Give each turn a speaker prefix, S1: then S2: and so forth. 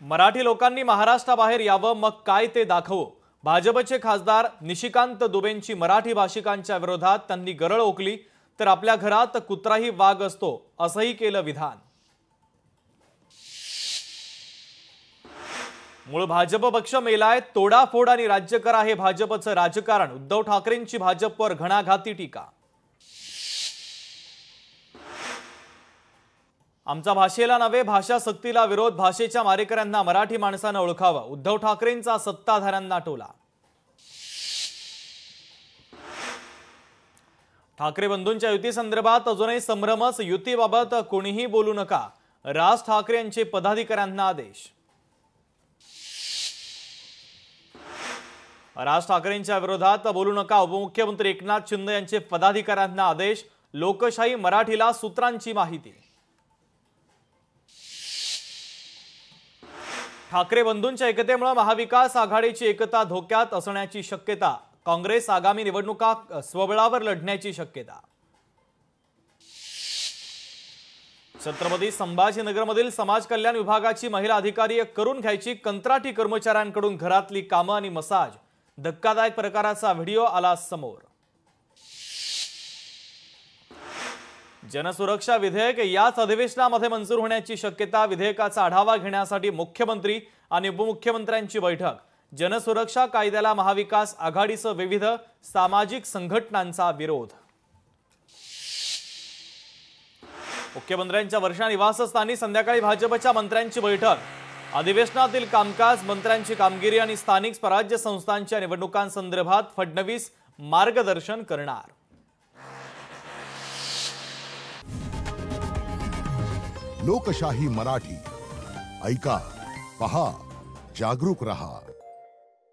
S1: मराठी लोकांनी महाराष्ट्राबाहेर यावं, मग काय ते दाखवू। भाजपचे खासदार निशिकांत दुबेंची मराठी भाषिकांच्या विरोधात त्यांनी गरळ ओकली, तर आपल्या घरात कुत्राही वाघ असतो असंही केलं विधान। मूळ भाजप पक्ष मेलाय, तोडाफोड आणि राज्य करा हे भाजपचं राजकारण। उद्धव ठाकरेंची भाजपवर घणाघाती टीका। आमचा भाषेला नव्हे भाषा सक्तीला विरोध, भाषेच्या मारेकऱ्यांना मराठी माणसानं ओळखावं। उद्धव ठाकरेंचा सत्ताधाऱ्यांना टोला। ठाकरे बंधूंच्या युती संदर्भात अजूनही संभ्रमच, युतीबाबत कोणीही बोलू नका, राज ठाकरे यांचे पदाधिकाऱ्यांना आदेश। राज ठाकरेंच्या विरोधात बोलू नका, उपमुख्यमंत्री एकनाथ शिंदे यांचे पदाधिकाऱ्यांना आदेश। लोकशाही मराठीला सूत्रांची माहिती। ठाकरे बंधूंच्या एकतेमुळे महाविकास आघाडीची एकता धोक्यात असण्याची शक्यता। काँग्रेस आगामी निवडणुका स्वबळावर लढण्याची शक्यता। छत्रपती संभाजीनगरमधील समाज कल्याण विभागाची महिला अधिकारी करून घ्यायची कंत्राटी कर्मचाऱ्यांकडून घरातली कामं आणि मसाज। धक्कादायक प्रकाराचा व्हिडिओ आला समोर। जनसुरक्षा विधेयक याच अधिवेशनामध्ये मंजूर होण्याची शक्यता। विधेयकाचा आढावा घेण्यासाठी मुख्यमंत्री आणि उपमुख्यमंत्र्यांची बैठक। जनसुरक्षा कायद्याला महाविकास आघाडीसह विविध सामाजिक संघटनांचा विरोध। मुख्यमंत्र्यांच्या वर्षा निवासस्थानी संध्याकाळी भाजपच्या मंत्र्यांची बैठक। अधिवेशनातील कामकाज, मंत्र्यांची कामगिरी आणि स्थानिक स्वराज्य संस्थांच्या निवडणुकांसंदर्भात फडणवीस मार्गदर्शन करणार।
S2: लोकशाही मराठी ऐका, पहा, जागरूक रहा।